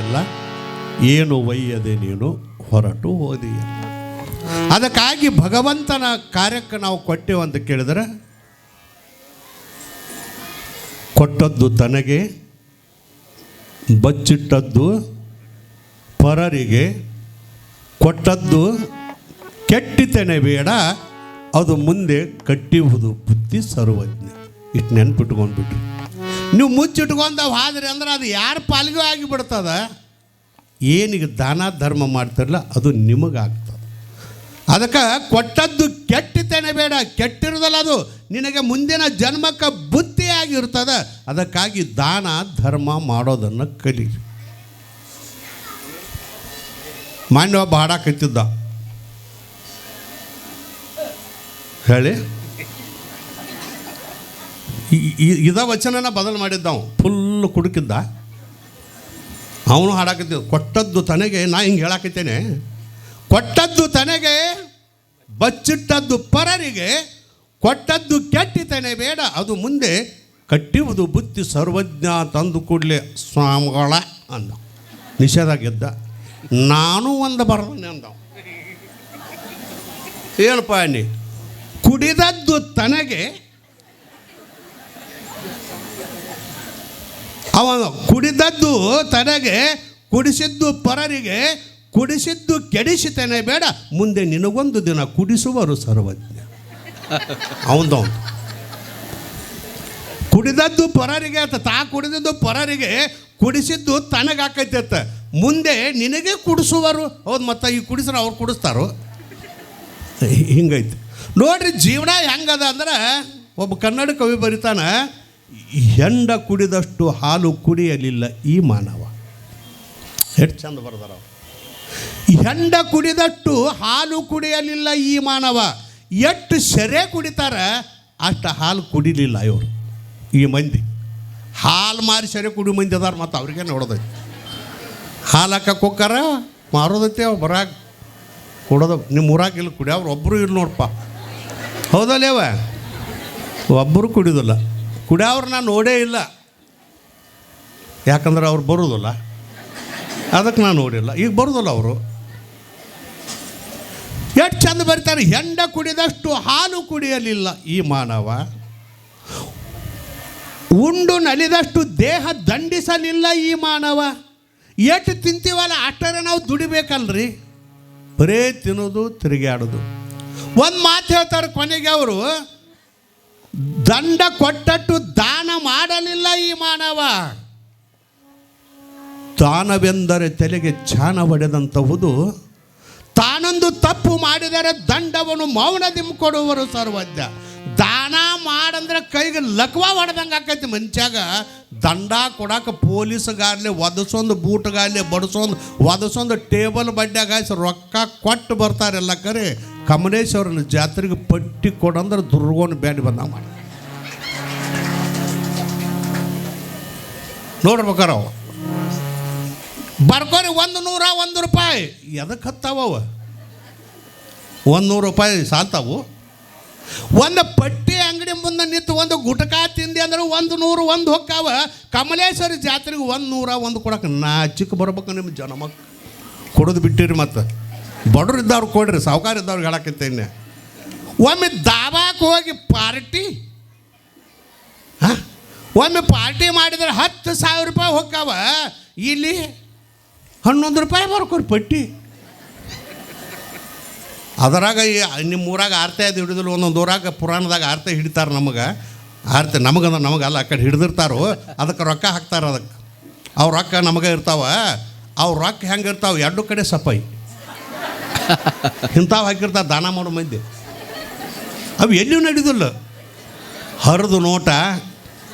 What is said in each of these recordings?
ಅಲ್ಲ, ಏನು ಒಯ್ಯದೆ ನೀನು ಹೊರಟು ಹೋದೀಯ. ಅದಕ್ಕಾಗಿ ಭಗವಂತನ ಕಾರ್ಯಕ್ಕೆ ನಾವು ಕೊಟ್ಟೆವು ಅಂತ ಕೇಳಿದರೆ, ಕೊಟ್ಟದ್ದು ತನಗೆ, ಬಚ್ಚಿಟ್ಟದ್ದು ಪರರಿಗೆ, ಕೊಟ್ಟದ್ದು ಕೆಟ್ಟಿತೇನೆ ಬೇಡ, ಅದು ಮುಂದೆ ಕಟ್ಟಿಹುದು ಬುದ್ಧಿ ಸರ್ವಜ್ಞ. ಇಷ್ಟು ನೆನ್ಪಿಟ್ಕೊಂಡ್ಬಿಟ್ರಿ. ನೀವು ಮುಚ್ಚಿಟ್ಕೊಂಡವು ಆದ್ರೆ ಅಂದ್ರೆ ಅದು ಯಾರ ಪಾಲಿಗೂ ಆಗಿಬಿಡ್ತದ. ಏನೀಗ ದಾನ ಧರ್ಮ ಮಾಡ್ತಿರಲ್ಲ ಅದು ನಿಮಗಾಗ್ತದೆ. ಅದಕ್ಕೆ ಕೊಟ್ಟದ್ದು ಕೆಟ್ಟಿತೇನೆ ಬೇಡ, ಕೆಟ್ಟಿರೋದಲ್ಲ ಅದು ನಿನಗೆ ಮುಂದಿನ ಜನ್ಮಕ್ಕೆ ಬುದ್ಧಿಯಾಗಿರ್ತದೆ. ಅದಕ್ಕಾಗಿ ದಾನ ಧರ್ಮ ಮಾಡೋದನ್ನು ಕಲೀರಿ. ಮಾನ್ಯ ಒಬ್ಬ ಹಾಡಾಕತ್ತಿದ್ದ, ಹೇಳಿ ಇದ ವಚನನ ಬದಲು ಮಾಡಿದ್ದ. ಅವನು ಫುಲ್ ಕುಡುಕಿದ್ದ, ಅವನು ಹಾಡಾಕತ್ತಿದ್ದ. ಕೊಟ್ಟದ್ದು ತನಗೆ, ನಾ ಹಿಂಗೆ ಹೇಳಾಕತ್ತೇನೆ, ಕೊಟ್ಟದ್ದು ತನಗೆ, ಬಚ್ಚಿಟ್ಟದ್ದು ಪರರಿಗೆ, ಕೊಟ್ಟದ್ದು ಕೆಟ್ಟಿತೇನೆ ಬೇಡ, ಅದು ಮುಂದೆ ಕಟ್ಟಿಯುವುದು ಬುದ್ಧಿ ಸರ್ವಜ್ಞ ತಂದು ಕೂಡಲೇ ಸ್ವಾಮಿಗಳ ಅಂದ. ನಿಷೇಧ ಗೆದ್ದ. ನಾನು ಒಂದು ಬರೋನೆ ಅಂದ. ಏನಪ್ಪ ನೀ ಕುಡಿದದ್ದು ತನಗೆ, ಅವನು ಕುಡಿದದ್ದು ತನಗೆ, ಕುಡಿಸಿದ್ದು ಪರರಿಗೆ, ಕುಡಿಸಿದ್ದು ಕೆಡಿಸಿತೇನೆ ಬೇಡ, ಮುಂದೆ ನಿನಗೊಂದು ದಿನ ಕುಡಿಸುವರು ಸರ್ವಜ್ಞ. ಅವನದವನು ಕುಡಿದದ್ದು ಪರರಿಗೆ ಅಂತ, ತಾ ಕುಡಿದದ್ದು ಪರರಿಗೆ, ಕುಡಿಸಿದ್ದು ತನಗಾಕೈತೆ, ಮುಂದೆ ನಿನಗೆ ಕುಡಿಸುವರು. ಹೌದು, ಮತ್ತು ಈ ಕುಡಿಸ್ರೆ ಅವ್ರು ಕುಡಿಸ್ತಾರೋ. ಹಿಂಗೈತೆ ನೋಡ್ರಿ ಜೀವನ ಹೆಂಗದ ಅಂದ್ರೆ, ಒಬ್ಬ ಕನ್ನಡ ಕವಿ ಬರಿತಾನ, ಹೆಂಡ ಕುಡಿದಷ್ಟು ಹಾಲು ಕುಡಿಯಲಿಲ್ಲ ಈ ಮಾನವ. ಎಷ್ಟು ಚಂದ ಬರ್ದಾರ ಅವ್ರು. ಹೆಂಡ ಕುಡಿದಷ್ಟು ಹಾಲು ಕುಡಿಯಲಿಲ್ಲ ಈ ಮಾನವ, ಎಷ್ಟು ಸೆರೆ ಕುಡಿತಾರ ಅಷ್ಟು ಹಾಲು ಕುಡಿಲಿಲ್ಲ ಇವರು. ಈ ಮಂದಿ ಹಾಲು ಮಾರಿ ಸೆರೆ ಕುಡಿ ಮಂದಿ ಅದಾರ, ಮತ್ತು ಅವ್ರಿಗೆ ನೋಡೋದೈತಿ. ಹಾಲು ಹಾಕಕ್ಕೆ ಹೋಗ್ತಾರ, ಮಾರೋದೈತಿ, ಅವ್ರು ಬರಾಗ ಕೊಡೋದು. ನಿಮ್ಮ ಊರಾಗ ಇಲ್ಲಿ ಕುಡಿಯೋರು ಒಬ್ಬರು ಇಲ್ಲ ನೋಡಪ್ಪ. ಹೌದಲ್ಲೇವ, ಒಬ್ಬರು ಕುಡಿಯೋದಿಲ್ಲ. ಕುಡಿಯೋರು ನಾನು ನೋಡೇ ಇಲ್ಲ, ಯಾಕಂದ್ರೆ ಅವ್ರು ಬರೋದಿಲ್ಲ, ಅದಕ್ಕೆ ನಾನು ನೋಡಿಲ್ಲ. ಈಗ ಬರೋದಿಲ್ಲ ಅವರು. ಎಷ್ಟು ಚಂದ ಬರೀತಾರೆ, ಹೆಂಡ ಕುಡಿದಷ್ಟು ಹಾಲು ಕುಡಿಯಲಿಲ್ಲ ಈ ಮಾನವ, ಉಂಡು ನಲಿದಷ್ಟು ದೇಹ ದಂಡಿಸಲಿಲ್ಲ ಈ ಮಾನವ. ಎಷ್ಟು ತಿಂತೀವಲ್ಲ ಅಷ್ಟರೇ ನಾವು ದುಡಿಬೇಕಲ್ರಿ, ಬರೇ ತಿನ್ನೋದು ತಿರುಗಾಡೋದು. ಒಂದು ಮಾತು ಹೇಳ್ತಾರೆ ಕೊನೆಗೆ ಅವರು, ದಂಡ ಕೊಟ್ಟಟ್ಟು ದಾನ ಮಾಡಲಿಲ್ಲ ಈ ಮಾನವ. ದಾನವೆಂದರೆ ತಲೆಗೆ ಚಾಣ ಹೊಡೆದಂತಹುದು, ತಾನೊಂದು ತಪ್ಪು ಮಾಡಿದರೆ ದಂಡವನ್ನು ಮೌನದಿ ಕೊಡುವರು ಸರ್ವಜ್ಞ. ದಾನ ಮಾಡಂದ್ರೆ ಕೈಗೆ ಲಕ್ವ ಹೊಡೆದಂಗೆ ಆಕೈತಿ ಮನುಷ್ಯಾಗ. ದಂಡ ಕೊಡಕ್ಕೆ ಪೊಲೀಸ್ಗಾಗಲಿ ಒದಸೊಂದು ಬೂಟ್ಗಾಗಲಿ ಬಡಿಸೊಂದು ಒದಸೊಂದು ಟೇಬಲ್ ಬಡ್ಡ್ಯಾಗ ರೊಕ್ಕ ಕೊಟ್ಟು ಬರ್ತಾರೆಲ್ಲ. ಕರೆ ಕಮಲೇಶ್ವರನ ಜಾತ್ರೆಗೆ ಪಟ್ಟಿ ಕೊಡಂದ್ರೆ ದುರ್ಗೋನ್ ಬ್ಯಾಂಡ್ ಬಂದಾಗ ಮಾಡಿ ನೋಡ್ಬೇಕಾರ. ಅವ ಬರ್ಕೋರಿ 100 1 ರೂಪಾಯಿ ಎದಕ್ಕೆ ಹತ್ತಾವ? 100 ರೂಪಾಯಿ ಸಾಲ್ತಾವು. ಒಂದು ಪಟ್ಟಿ ಅಂಗಡಿ ಮುಂದೆ ನಿಂತು ಒಂದು ಗುಟಕಾ ತಿಂದಿ ಅಂದ್ರೆ 100 ಒಂದು ಹೊಕ್ಕಾವ. ಕಮಲೇಶ್ವರಿ ಜಾತ್ರೆಗೆ 101 ಕೊಡಕ್ಕೆ ನಾಚಿಕ್ ಬರ್ಬೇಕು ನಿಮ್ಮ ಜನಮಕ್ ಕೊಡೋದು ಬಿಟ್ಟಿರಿ. ಮತ್ತು ಬಡವ್ರು ಇದ್ದವ್ರು ಕೊಡ್ರಿ, ಸಾವುಕಾರ ಇದ್ದವ್ರಿಗೆ ಹೇಳಕತ್ತೇನೆ. ಒಮ್ಮೆ ದಾಬಾಕ್ಕೆ ಹೋಗಿ ಪಾರ್ಟಿ, ಒಮ್ಮೆ ಪಾರ್ಟಿ ಮಾಡಿದ್ರೆ 10,000 ರೂಪಾಯಿ ಹೊಕ್ಕಾವ. ಇಲ್ಲಿ 11 ರೂಪಾಯಿ ಬರ್ಕೋರಿ ಪಟ್ಟಿ. ಅದರಾಗ ನಿಮ್ಮ ಊರಾಗ ಆರ್ತೆ ಅದು ಹಿಡಿದಿಲ್ಲ. ಒಂದೊಂದು ಊರಾಗ ಪುರಾಣದಾಗ ಆರ್ತೆ ಹಿಡಿತಾರೆ. ನಮಗೆ ಆರ್ತೆ ನಮಗಂದ್ರೆ ನಮಗಲ್ಲ, ಆ ಕಡೆ ಹಿಡಿದಿರ್ತಾರೋ ಅದಕ್ಕೆ ರೊಕ್ಕ ಹಾಕ್ತಾರೆ. ಅದಕ್ಕೆ ಅವ್ರ ರೊಕ್ಕ ನಮಗೆ ಇರ್ತಾವ. ಅವ್ರ ರೊಕ್ಕ ಹೆಂಗೆ ಇರ್ತಾವೆ, ಎರಡು ಕಡೆ ಸಫಾಯಿ ಇಂಥವು ಹಾಕಿರ್ತಾರೆ ದಾನ ಮಾಡೋ ಮಂದಿ. ಅವು ಎಲ್ಲಿಯೂ ನಡೀದಿಲ್ಲ. ಹರಿದು ನೋಟ,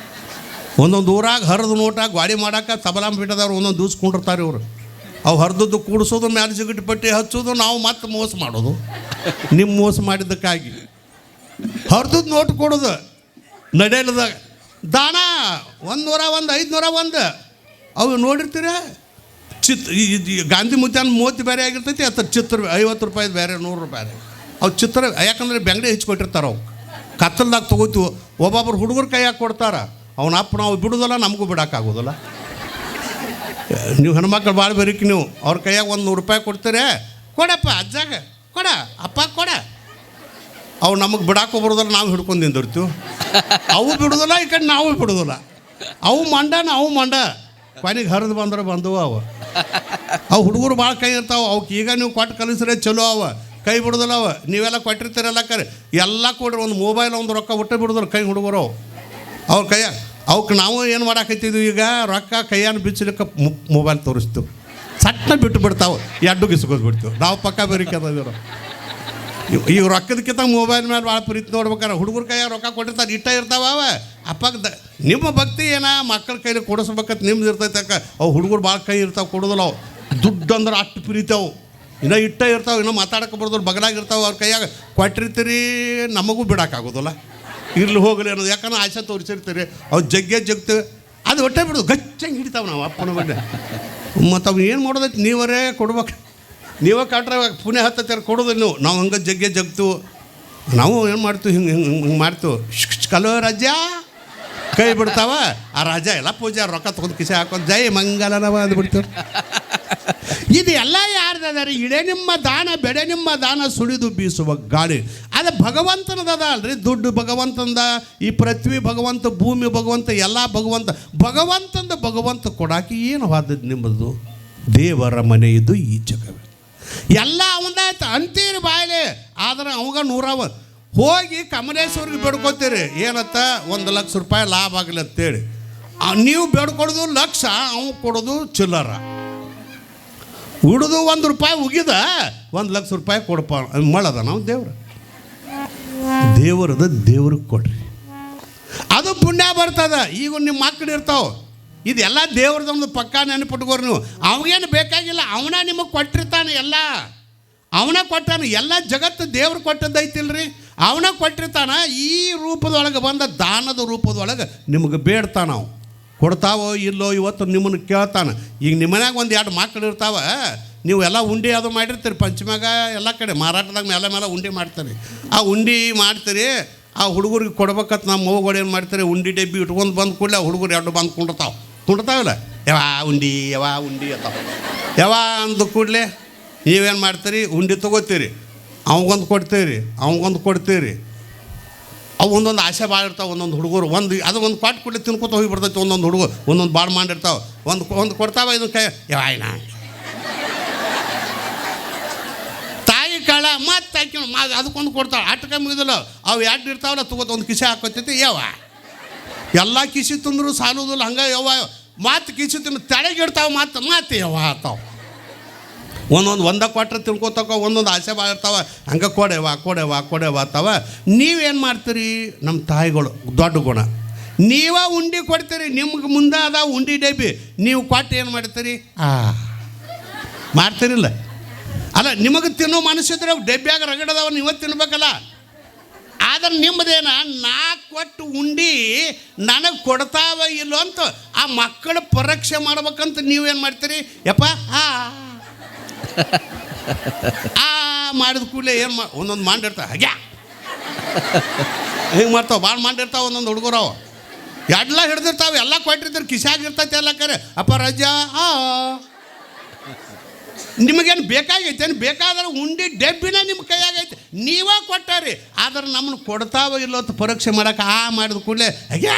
ಒಂದೊಂದು ಊರಾಗ ಹರಿದು ನೋಟ ಗಾಡಿ ಮಾಡಕ್ಕೆ ತಬಲಾಂ ಬಿಟ್ಟದವ್ರು ಒಂದೊಂದು ದೂಸ್ಕೊಂಡಿರ್ತಾರೆ ಇವರು. ಅವು ಹರಿದದ್ದು ಕೂಡಿಸೋದು, ಮ್ಯಾಲೆ ಸಿಗಟ್ಟು ಪಟ್ಟಿ ಹಚ್ಚೋದು, ನಾವು ಮತ್ತೆ ಮೋಸ ಮಾಡೋದು. ನಿಮ್ಮ ಮೋಸ ಮಾಡಿದ್ದಕ್ಕಾಗಿ ಹರಿದದ್ದು ನೋಟ್ ಕೊಡೋದು ನಡೆಯಲ್ದಾಗ. ದಾನ 100 1 500 1 ಅವು ನೋಡಿರ್ತೀರ. ಗಾಂಧಿ ಮುದ್ಯಾನ ಮೂವತ್ತು ಬೇರೆ ಆಗಿರ್ತೈತಿ, ಅಥವಾ ಚಿತ್ರ 50 ರೂಪಾಯಿ ಬೇರೆ, 100 ರೂಪಾಯಿ ಅವು ಚಿತ್ರ. ಯಾಕಂದ್ರೆ ಬೆಂಗಡೆ ಹೆಚ್ಚಿಕೊಟ್ಟಿರ್ತಾರೆ. ಅವು ಕತ್ತಲ್ದಾಗ ತೊಗೋತೀವಿ. ಒಬ್ಬೊಬ್ರು ಹುಡುಗರು ಕೈಯಾಗಿ ಕೊಡ್ತಾರೆ. ಅವನ ಅಪ್ಪ ನಾವು ಬಿಡೋದಲ್ಲ, ನಮಗೂ ಬಿಡೋಕ್ಕಾಗೋದಿಲ್ಲ. ನೀವು ಹೆಣ್ಮಕ್ಳು ಭಾಳ ಬರೀಕ್ ನೀವು ಅವ್ರ ಕೈಯಾಗ ಒಂದು ₹100 ಕೊಡ್ತೀರಿ, ಕೊಡಪ್ಪ ಅಜ್ಜಾಗ ಕೊಡ, ಅಪ್ಪ ಕೊಡ. ಅವು ನಮಗೆ ಬಿಡಾಕೋ ಬರೋದಲ್ಲ, ನಾವು ಹಿಡ್ಕೊಂಡು ನಿಂದಿರ್ತೀವಿ. ಅವು ಬಿಡೋದಿಲ್ಲ, ಈ ಕಡೆ ನಾವು ಬಿಡೋದಿಲ್ಲ. ಅವು ಮಂಡ ನಾವು ಮಂಡ, ಕೊನೆಗೆ ಹರಿದು ಬಂದ್ರೆ ಬಂದವು ಅವು ಹುಡುಗರು ಭಾಳ ಕೈ ಇರ್ತಾವೆ. ಅವಕ್ಕೆ ಈಗ ನೀವು ಕೊಟ್ಟು ಕಲಿಸ್ರೆ ಚಲೋ ಕೈ ಬಿಡೋದಿಲ್ಲ ನೀವೆಲ್ಲ ಕೊಟ್ಟಿರ್ತೀರಲ್ಲ ಕರೆ ಎಲ್ಲ ಕೊಡ್ರಿ. ಒಂದು ಮೊಬೈಲ್ ಒಂದು ರೊಕ್ಕ ಒಟ್ಟೆ ಬಿಡೋದಿಲ್ಲ ಕೈ ಹುಡುಗರು ಅವ್ರ ಕೈಯಾಗ. ಅವಕ್ಕೆ ನಾವು ಏನು ಮಾಡಾಕೈತಿದ್ವಿ, ಈಗ ರೊಕ್ಕ ಕೈಯನ್ನು ಬಿಚ್ಚಲಿಕ್ಕೆ ಮೊಬೈಲ್ ತೋರಿಸ್ತೀವಿ, ಸಟ್ಟ ಬಿಟ್ಟು ಬಿಡ್ತಾವೆ, ಎಡ್ಡು ಗಿಸ್ಕೋದು ಬಿಡ್ತೀವಿ. ನಾವು ಪಕ್ಕ ಬೇರಿಕೆದಿರೋ ಈಗ ರೊಕ್ಕದಕ್ಕಿಂತ ಮೊಬೈಲ್ ಮೇಲೆ ಭಾಳ ಪ್ರೀತಿ ನೋಡ್ಬೇಕಾರೆ. ಹುಡುಗರ ಕೈಯಾಗ ರೊಕ್ಕ ಕೊಟ್ಟಿರ್ತಾರೆ, ಇಟ್ಟ ಇರ್ತಾವ ಅಪ್ಪಗೆ. ನಿಮ್ಮ ಭಕ್ತಿ ಏನ ಮಕ್ಕಳ ಕೈಲಿ ಕೊಡಿಸ್ಬೇಕಂತ ನಿಮ್ದು ಇರ್ತೈತೆ ಅಕ್ಕ. ಅವು ಹುಡುಗರು ಭಾಳ ಕೈ ಇರ್ತಾವೆ, ಕೊಡೋದಿಲ್ಲ ಅವು. ದುಡ್ಡು ಅಂದ್ರೆ ಅಷ್ಟು ಪ್ರೀತಾವು, ಇನ್ನೂ ಇಟ್ಟ ಇರ್ತಾವೆ, ಇನ್ನೂ ಮಾತಾಡಕ್ಕೆ ಬರೋದಿಲ್ಲ, ಬಗಲಾಗಿರ್ತಾವೆ. ಅವ್ರ ಕೈಯಾಗ ಕೊಟ್ಟಿರ್ತೀರಿ, ನಮಗೂ ಬಿಡೋಕ್ಕಾಗೋದಿಲ್ಲ. ಇರ್ಲಿ ಹೋಗಲಿ ಅನ್ನೋದು, ಯಾಕಂದ್ರೆ ಆಸೆ ತೋರಿಸಿರ್ತೀರಿ. ಅವು ಜಗ್ತೇವೆ, ಅದು ಹೊಟ್ಟೆ ಬಿಡೋದು ಗಚ್ಚಂಗೆ ಹಿಡಿತಾವೆ ನಾವು ಅಪ್ಪನ ಬಗ್ಗೆ. ಮತ್ತು ಅವು ಏನು ಮಾಡೋದೈತಿ, ನೀವರೇ ಕೊಡ್ಬೇಕು, ನೀವೇ ಕಾಟ್ರೆ ಪುಣ್ಯ ಹತ್ತತ್ಯಾರ ಕೊಡೋದಿಲ್ಲ ನೀವು. ನಾವು ಹಂಗೆ ಜಗ್ತೀವಿ, ನಾವು ಏನು ಮಾಡ್ತೀವಿ, ಹಿಂಗೆ ಮಾಡ್ತೀವಿ. ಕಲೋ ರಾಜ್ಯ ಕೈ ಬಿಡ್ತಾವ. ಆ ರಾಜ ಎಲ್ಲ ಪೂಜೆ ರೊಕ್ಕ ತೊಗೊಂಡು ಕಿಸೆ ಹಾಕೊಂಡು ಜೈ ಮಂಗಲನವ ಅಂದ್ಬಿಡ್ತೀವಿ. ಇದು ಎಲ್ಲ ಯಾರ್ದಾರೆ? ಇಡೆ ನಿಮ್ಮ ದಾನ ಬೆಡೆ ನಿಮ್ಮ ದಾನ ಸುಳಿದು ಬೀಸುವ ಗಾಳಿ. ಅದು ಭಗವಂತನದ ಅಲ್ರಿ. ದುಡ್ಡು ಭಗವಂತಂದ, ಈ ಪೃಥ್ವಿ ಭಗವಂತ, ಭೂಮಿ ಭಗವಂತ, ಎಲ್ಲ ಭಗವಂತ ಕೊಡಾಕಿ ಏನು ವಾದದ್ದು ನಿಮ್ಮದು? ದೇವರ ಮನೆ ಇದು ಈ ಜಗವೇ, ಎಲ್ಲ ಅವಂದಾಯ್ತು ಅಂತೀರಿ ಬಾಯ್ಲಿ. ಆದ್ರೆ ಅವಾಗ 100 ಹೋಗಿ ಕಮಲೇಶ್ವರಿಗೆ ಬೇಡ್ಕೋತೀರಿ, ಏನತ್ತ ₹1,00,000 ಲಾಭ ಆಗಲಿ ಅಂತೇಳಿ. ನೀವು ಬೇಡ್ಕೊಡೋದು ಲಕ್ಷ, ಅವು ಕೊಡೋದು ಚಿಲ್ಲರ. ಉಳಿದು ₹1 ಉಗಿದ ₹1,00,000 ಕೊಡಪ್ಪ ಮಳದ. ನಾವು ದೇವ್ರಿಗೆ ಕೊಡ್ರಿ, ಅದು ಪುಣ್ಯ ಬರ್ತದ. ಈಗ ನಿಮ್ಮ ಮಕ್ಕಳು ಇರ್ತಾವೆ, ಇದೆಲ್ಲ ದೇವ್ರದೊಂದು ಪಕ್ಕ ನೆನಪಿಟ್ಕೋರಿ ನೀವು. ಅವಾಗೇನು ಬೇಕಾಗಿಲ್ಲ, ಅವನ ನಿಮಗೆ ಕೊಟ್ಟಿರ್ತಾನೆ, ಎಲ್ಲ ಅವನ ಕೊಟ್ಟಾನ. ಎಲ್ಲ ಜಗತ್ತು ದೇವ್ರು ಕೊಟ್ಟದ್ದೈತಿಲ್ರಿ, ಅವನ ಕೊಟ್ಟಿರ್ತಾನ. ಈ ರೂಪದೊಳಗೆ ಬಂದ ದಾನದ ರೂಪದೊಳಗೆ ನಿಮಗೆ ಬೇಡ್ತಾನ. ನಾವು ಕೊಡ್ತಾವೋ ಇಲ್ಲೋ ಇವತ್ತು ನಿಮ್ಮನ್ನು ಕೇಳ್ತಾನೆ. ಈಗ ನಿಮ್ಮ ಮನ್ಯಾಗ 1-2 ಮಕ್ಕಳು ಇರ್ತಾವೆ, ನೀವು ಎಲ್ಲ ಉಂಡೆ ಅದು ಮಾಡಿರ್ತೀರಿ. ಪಂಚಮ್ಯಾಗ ಎಲ್ಲ ಕಡೆ ಮಾರಾಟದಾಗ ಮೇಲೆ ಉಂಡೆ ಮಾಡ್ತೀರಿ. ಆ ಉಂಡೆ ಮಾಡ್ತೀರಿ, ಆ ಹುಡುಗರಿಗೆ ಕೊಡ್ಬೇಕಂತ ನಮ್ಮ ಮಗುಗಳು ಏನು ಮಾಡ್ತಾರೆ, ಉಂಡೆ ಡಬ್ಬಿ ಇಟ್ಕೊಂಡು ಬಂದು ಕೂಡಲೇ ಹುಡುಗರು 2 ಬಂದು ಕುಂಡಿರ್ತಾವಲ್ಲ, ಯಾವ ಉಂಡಿ ಅತ್ತಾವ. ಯಾವ ಅಂದ ಕೂಡಲೇ ನೀವೇನು ಮಾಡ್ತೀರಿ, ಉಂಡೆ ತೊಗೋತೀರಿ, ಅವಂಗೊಂದು ಕೊಡ್ತೀರಿ. ಅವು ಒಂದೊಂದು ಆಸೆ ಭಾಳ ಇರ್ತಾವೆ. ಒಂದೊಂದು ಹುಡುಗರು ಅದು ಒಂದು ಕೊಟ್ಟು ಕೂಡಲೇ ತಿನ್ಕೋತ ಹೋಗಿಬಿಡ್ತೈತಿ. ಒಂದೊಂದು ಹುಡುಗರು ಒಂದೊಂದು ಭಾಳ ಮಾಡಿರ್ತಾವೆ. ಒಂದು ಕೊಡ್ತಾವ, ಇದನ್ನು ಕೈ ಯಾವಾಯ್ನ ತಾಯಿ ಕಾಳ ಮತ್ತೆ ಹಾಕಿ ಅದಕ್ಕೊಂದು ಕೊಡ್ತಾವೆ. ಅಟ್ಕ ಮುಗಿದಿಲ್ಲ, ಅವು 2 ಇರ್ತಾವಲ್ಲ, ತಗೋತ ಒಂದು ಕಿಸೆ ಹಾಕೋತೈತಿ. ಎಲ್ಲ ಕಿಸಿ ತಿಂದ್ರು ಸಾಲೋದಿಲ್ಲ. ಹಂಗೆ ಮಾತು ಕಿಸಿ ತಿಂದು ತಡೆಗಿಡ್ತಾವೆ, ಮಾತು ಆತಾವ. ಒಂದೇ ಕೊಟ್ಟರೆ ತಿನ್ಕೋತಕ್ಕ, ಒಂದೊಂದು ಆಸೆ ಭಾಳ ಇರ್ತಾವೆ. ಹಂಗೆ ಕೊಡೆವಾ ಅತ್ತಾವ. ನೀವೇನು ಮಾಡ್ತೀರಿ? ನಮ್ಮ ತಾಯಿಗಳು ದೊಡ್ಡ ಗುಣ, ನೀವೇ ಉಂಡೆ ಕೊಡ್ತೀರಿ. ನಿಮ್ಗೆ ಮುಂದೆ ಅದ ಉಂಡೆ ಡಬ್ಬಿ, ನೀವು ಕೊಟ್ಟು ಏನು ಮಾಡ್ತೀರಿ? ಮಾಡ್ತೀರಿಲ್ಲ? ಅಲ್ಲ, ನಿಮಗೆ ತಿನ್ನೋ ಮನಸ್ಸಿದ್ರೆ ಡಬ್ಬಿಯಾಗ ರಗಡದವ, ನೀವೇ ತಿನ್ಬೇಕಲ್ಲ. ಆದ್ರೆ ನಿಮ್ಮದೇನ, ನಾ ಕೊಟ್ಟು ಉಂಡಿ ನನಗೆ ಕೊಡ್ತಾವ ಇಲ್ಲೋ ಅಂತ ಆ ಮಕ್ಕಳ ಪರೀಕ್ಷೆ ಮಾಡ್ಬೇಕಂತ ನೀವೇನು ಮಾಡ್ತೀರಿ? ಯಪ್ಪ ಮಾಡಿದ ಕೂಡಲೇ ಏನು ಒಂದೊಂದು ಮಾಡಿರ್ತಾವೆ. ಹಾಗೆ ಹಿಂಗೆ ಮಾಡ್ತಾವೆ, ಭಾಳ ಮಾಡಿರ್ತಾವೆ. ಒಂದೊಂದು ಹುಡುಗರು ಎಲ್ಲ ಹಿಡ್ದಿರ್ತಾವೆ, ಎಲ್ಲ ಕೊಟ್ಟಿರ್ತಾರೆ, ಕಿಸಾಗಿರ್ತೈತೆ ಎಲ್ಲ ಕರೆ. ಅಪ್ಪ ರಜಾ ನಿಮಗೇನು ಬೇಕಾಗೈತೆ? ಏನು ಬೇಕಾದ್ರೆ ಉಂಡಿ ಡಬ್ಬಿನ ನಿಮ್ಮ ಕೈಯಾಗೈತೆ, ನೀವೇ ಕೊಟ್ಟಾರಿ. ಆದ್ರೆ ನಮ್ಮನ್ನು ಕೊಡ್ತಾವ ಇಲ್ಲೋ ಅಂತ ಪರೀಕ್ಷೆ ಮಾಡೋಕೆ ಮಾಡಿದ ಕೂಡಲೇ ಹಾಗೆ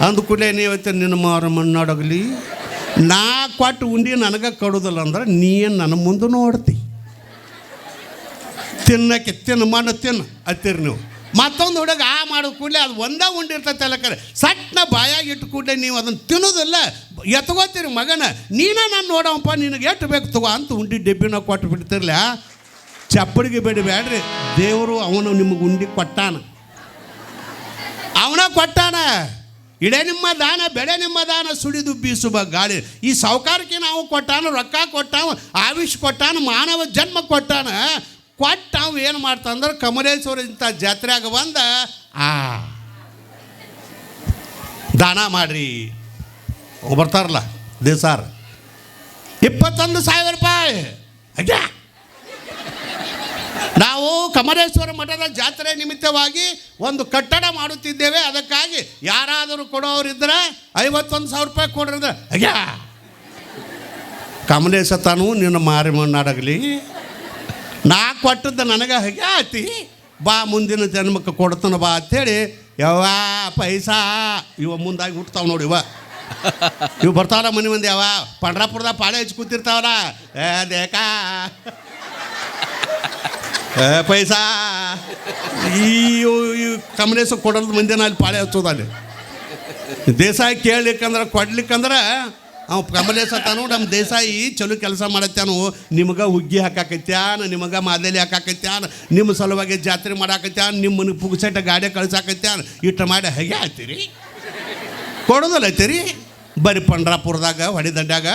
ಅಂದ ಕೂಡಲೇ ನೀವೈತೆ ನಿನ್ನ ಮಾರ ಮಣ್ಣಾಡೋಗಲಿ. ನಾ ಕೊಟ್ಟು ಉಂಡಿ ನನಗೆ ಕೊಡೋದಿಲ್ಲ ಅಂದ್ರೆ ನೀನು ನನ್ನ ಮುಂದೆ ನೋಡ್ತಿ. ತಿನ್ನು ಅತ್ತೀರಿ ನೀವು. ಮತ್ತೊಂದು ಹುಡುಗ ಮಾಡೋದು ಕೂಡಲೇ ಅದು ಒಂದೇ ಉಂಡಿ ಇರ್ತೈತೆ ಎಲ್ಲ ಕರೆ. ಸಟ್ನ ಬಾಯಾಗಿ ಇಟ್ಟು ಕೂಡಲೇ ನೀವು ಅದನ್ನು ತಿನ್ನೋದಿಲ್ಲ, ಎತ್ಕೋತೀರಿ. ಮಗನ ನೀನೇ ನಾನು ನೋಡವಪ್ಪ, ನಿನಗೆ ಎಷ್ಟು ಬೇಕು ತಗೋ ಅಂತ ಉಂಡಿ ಡಬ್ಬಿನ ಕೊಟ್ಟು ಬಿಡ್ತಿರ್ಲ. ಚಪ್ಪಡಿಗೆ ಬೇಡ್ರಿ, ದೇವರು ಅವನು ನಿಮಗೆ ಉಂಡಿ ಕೊಟ್ಟಾನ, ಅವನ ಕೊಟ್ಟಾನ. ಇಡೆ ನಿಮ್ಮ ದಾನ ಬೆಳೆ ನಿಮ್ಮ ದಾನ ಸುಳಿದು ಬೀಸುವ ಗಾಳಿ. ಈ ಸಾವುಕಾರಕ್ಕೆ ನಾವು ಕೊಟ್ಟಾನ, ರೊಕ್ಕ ಕೊಟ್ಟಾವ, ಆಯುಷ್ ಕೊಟ್ಟಾನ, ಮಾನವ ಜನ್ಮ ಕೊಟ್ಟಾನ. ಕೊಟ್ಟು ನಾವು ಏನು ಮಾಡ್ತಂದ್ರೆ ಕಮಲೇಶ್ವರ ಇಂಥ ಜಾತ್ರೆಯಾಗ ಬಂದ ದಾನ ಮಾಡ್ರಿ ಬರ್ತಾರಲ್ಲ ದೇಸಾರ, 21,000 ರೂಪಾಯಿ. ಹಾಗೆ ನಾವು ಕಮಲೇಶ್ವರ ಮಠದ ಜಾತ್ರೆ ನಿಮಿತ್ತವಾಗಿ ಒಂದು ಕಟ್ಟಡ ಮಾಡುತ್ತಿದ್ದೇವೆ. ಅದಕ್ಕಾಗಿ ಯಾರಾದರೂ ಕೊಡೋರಿದ್ರೆ 51,000 ರೂಪಾಯಿ ಕೊಡ್ರಿದ್ರೆ ಹಾಗೆ ಕಮಲೇಶ ತಾನು ನಿನ್ನ ಮಾರಿ ಮಣ್ಣಾಡಗಲಿ, ನಾ ಕೊಟ್ಟದ್ದು ನನಗೆ ಹಾಗೆ ಆತಿ, ಬಾ ಮುಂದಿನ ಜನ್ಮಕ್ಕೆ ಕೊಡ್ತಾನ ಬಾ ಅಂಥೇಳಿ ಯಾವ ಪೈಸಾ ಇವ ಮುಂದಾಗಿ ಹುಟ್ತಾವ ನೋಡಿ. ಇವು ಬರ್ತಾವಲ್ಲ ಮನೆ ಮಂದಿ, ಯಾವ ಪಂಡ್ರಾಪುರದಾಗ ಪಾಳೆ ಹಚ್ಚಿ ಕೂತಿರ್ತಾವಲ್ಲ, ದೇಕಾ ಪೈಸಾ ಈ ಕಮಲೇಶ ಕೊಡೋದು ಮಂದಿನ ಅಲ್ಲಿ ಪಾಳೆ ಹಚ್ಚೋದಲ್ಲಿ. ದೇಸಾಯಿ ಕೇಳಲಿಕ್ಕಂದ್ರೆ ಕೊಡ್ಲಿಕ್ಕಂದ್ರೆ ಅವ ಕಮಲೇಶ ತಾನು ನಮ್ಮ ದೇಸಾಯಿ ಚಲೋ ಕೆಲಸ ಮಾಡತ್ತಾನು, ನಿಮಗೆ ಹುಗ್ಗಿ ಹಾಕಾಕತ್ಯಾನ, ನಿಮಗೆ ಮಾದಲಿ ಹಾಕಾಕತ್ಯಾನ, ನಿಮ್ಮ ಸಲುವಾಗಿ ಜಾತ್ರೆ ಮಾಡಾಕತ್ಯಾನ, ನಿಮ್ಮನ್ನು ಪುಗ್ಸೆಟ್ಟ ಗಾಡಿ ಕಳ್ಸಾಕತ್ಯಾನ, ಇಟ್ಟು ಮಾಡಿ ಹೇಗೆ ಆಯ್ತೀರಿ ಕೊಡೋದಲ್ಲ ಐತೀರಿ. ಬರೀ ಪಂಡ್ರಾಪುರದಾಗ ಹೊಡಿದಂಡ್ಯಾಗ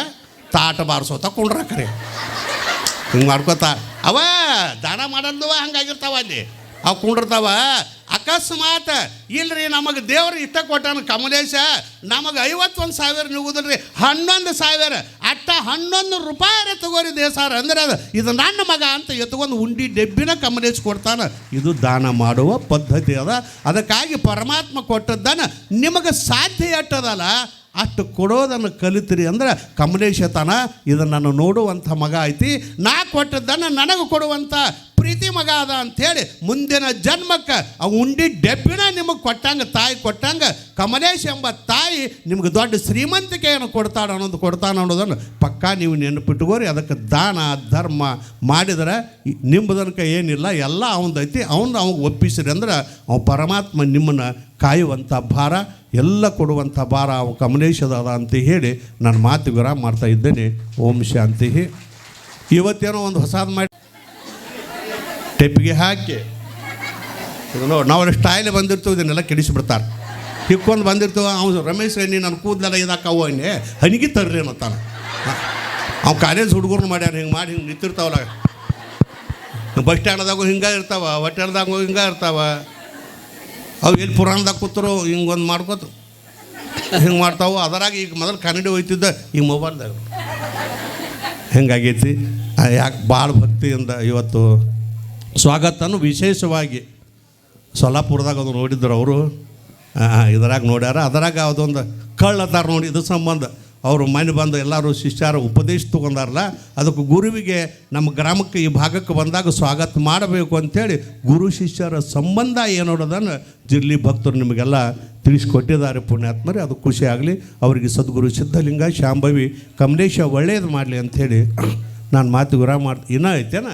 ತಾಟ ಬಾರಿಸೋತ ಕೊಂಡ್ರಾಕ್ರಿ ಹಿಂಗೆ ಮಾಡ್ಕೋತ ಅವ ದಾನ ಮಾಡಲ್ದವ ಹಂಗಾಗಿರ್ತಾವ ಅಲ್ಲಿ ಅವು ಕುಂಡಿರ್ತಾವ. ಅಕಸ್ಮಾತ್ ಇಲ್ರಿ ನಮಗೆ ದೇವ್ರು ಇಷ್ಟ ಕೊಟ್ಟಾನ ಕಮಲೇಶ, ನಮಗೆ 51,000 ನುಗುದಿಲ್ರಿ, 11,000 ಅಟ್ಟ 11 ರೂಪಾಯಿ ತಗೋರಿ ದೇಸಾರ ಅಂದ್ರೆ ಅದು ಇದು ನನ್ನ ಮಗ ಅಂತ ಎತ್ಕೊಂಡು ಉಂಡಿ ಡೆಬ್ಬಿನ ಕಮಲೇಶ್ ಕೊಡ್ತಾನೆ. ಇದು ದಾನ ಮಾಡುವ ಪದ್ಧತಿ ಅದ. ಅದಕ್ಕಾಗಿ ಪರಮಾತ್ಮ ಕೊಟ್ಟದ್ದನ್ನು ನಿಮಗೆ ಸಾಧ್ಯ ಎಟ್ಟದಲ್ಲ ಅಷ್ಟು ಕೊಡೋದನ್ನು ಕಲಿತೀರಿ ಅಂದ್ರೆ ಕಮಲೇಶತನ ಇದು ನಾನು ನೋಡುವಂಥ ಮಗ ಐತಿ, ನಾ ಕೊಟ್ಟದ್ದನ್ನು ನನಗೆ ಕೊಡುವಂಥ ಪ್ರೀತಿ ಮಗ ಅದ ಅಂಥೇಳಿ ಮುಂದಿನ ಜನ್ಮಕ್ಕೆ ಆ ಉಂಡಿ ಡೆಬ್ಬಿನ ನಿಮಗೆ ಕೊಟ್ಟಂಗೆ ತಾಯಿ ಕೊಟ್ಟಂಗೆ ಕಮಲೇಶ್ ಎಂಬ ತಾಯಿ ನಿಮ್ಗೆ ದೊಡ್ಡ ಶ್ರೀಮಂತಿಕೆಯನ್ನು ಕೊಡ್ತಾನೆ ಅನ್ನೋದನ್ನು ಪಕ್ಕಾ ನೀವು ನೆನಪಿಟ್ಕೋರಿ. ಅದಕ್ಕೆ ದಾನ ಧರ್ಮ ಮಾಡಿದ್ರೆ ನಿಂಬುದನಕ ಏನಿಲ್ಲ, ಎಲ್ಲ ಅವನದೈತಿ, ಅವಾಗ ಒಪ್ಪಿಸ್ರಿ ಅಂದ್ರೆ ಅವ ಪರಮಾತ್ಮ ನಿಮ್ಮನ್ನು ಕಾಯುವಂಥ ಭಾರ ಎಲ್ಲ ಕೊಡುವಂಥ ಭಾರ ಅವ ಕಮಲೇಶದ ಅದ ಅಂತ ಹೇಳಿ ನಾನು ಮಾತು ವಿರಾಮ ಮಾಡ್ತಾ ಇದ್ದೇನೆ. ಓಂ ಶಾಂತಿ. ಇವತ್ತೇನೋ ಒಂದು ಹೊಸದು ಮಾಡಿ ಟೆಪ್ಪಿಗೆ ಹಾಕಿ ನೋಡಿ, ನಾವು ಸ್ಟೈಲ್ ಬಂದಿರ್ತೀವಿ, ಇದನ್ನೆಲ್ಲ ಕೆಡಿಸಿಬಿಡ್ತಾರೆ. ಹಿಕ್ಕೊಂಡು ಬಂದಿರ್ತೀವಿ, ಅವ್ನು ರಮೇಶ್ ನೀನು ನನ್ನ ಕೂದಲೆಲ್ಲ ಇದಾಕವು ಅನ್ನೆ ಹನಿಗೆ ತರ್ರಿ ಅನ್ನತ್ತಾನೆ. ಅವ್ನು ಕಾಲೇಜ್ ಹುಡುಗರು ಮಾಡ್ಯಾರ ಹಿಂಗೆ ಮಾಡಿ ಹಿಂಗೆ ನಿಂತಿರ್ತಾವಲ್ಲ, ಬಸ್ ಸ್ಟ್ಯಾಂಡ್ದಾಗೂ ಹಿಂಗೆ ಇರ್ತಾವ, ಹೋಟೆಲ್ದಾಗೂ ಹಿಂಗೆ ಇರ್ತಾವ. ಅವು ಎಲ್ಲಿ ಪುರಾಣದಾಗ ಕೂತರು ಹಿಂಗೆ ಒಂದು ಮಾಡ್ಕೋತ ಹಿಂಗೆ ಮಾಡ್ತಾವೆ. ಅದರಾಗ ಈಗ ಮೊದಲು ಕನ್ನಡಿ ಹೋಯ್ತಿದ್ದ, ಈಗ ಮೊಬೈಲ್ದಾಗ ಹೆಂಗಾಗೈತಿ. ಯಾಕೆ ಭಾಳ ಭಕ್ತಿಯಿಂದ ಇವತ್ತು ಸ್ವಾಗತನೂ ವಿಶೇಷವಾಗಿ ಸೊಲ್ಲಾಪುರದಾಗ ಅದು ನೋಡಿದ್ರು ಅವರು, ಇದರಾಗ ನೋಡ್ಯಾರ. ಅದರಾಗ ಅದೊಂದು ಕಳ್ಳತಾರ ನೋಡಿ, ಇದು ಸಂಬಂಧ ಅವರು ಮನೆ ಬಂದು ಎಲ್ಲರೂ ಶಿಷ್ಯರು ಉಪದೇಶ ತೊಗೊಂಡಾರಲ್ಲ, ಅದಕ್ಕೆ ಗುರುವಿಗೆ ನಮ್ಮ ಗ್ರಾಮಕ್ಕೆ ಈ ಭಾಗಕ್ಕೆ ಬಂದಾಗ ಸ್ವಾಗತ ಮಾಡಬೇಕು ಅಂಥೇಳಿ ಗುರು ಶಿಷ್ಯರ ಸಂಬಂಧ ಏನೋಡೋದನ್ನು ಜಿರ್ಲಿ ಭಕ್ತರು ನಿಮಗೆಲ್ಲ ತಿಳಿಸ್ಕೊಟ್ಟಿದ್ದಾರೆ ಪುಣ್ಯಾತ್ಮರೇ. ಅದು ಖುಷಿ ಆಗಲಿ. ಅವರಿಗೆ ಸದ್ಗುರು ಸಿದ್ಧಲಿಂಗ ಶಾಂಭವಿ ಕಮಲೇಶ ಒಳ್ಳೆಯದು ಮಾಡಲಿ ಅಂಥೇಳಿ ನಾನು ಮಾತು ವಿರಾಮ ಇನ್ನೂ ಐತೇನ.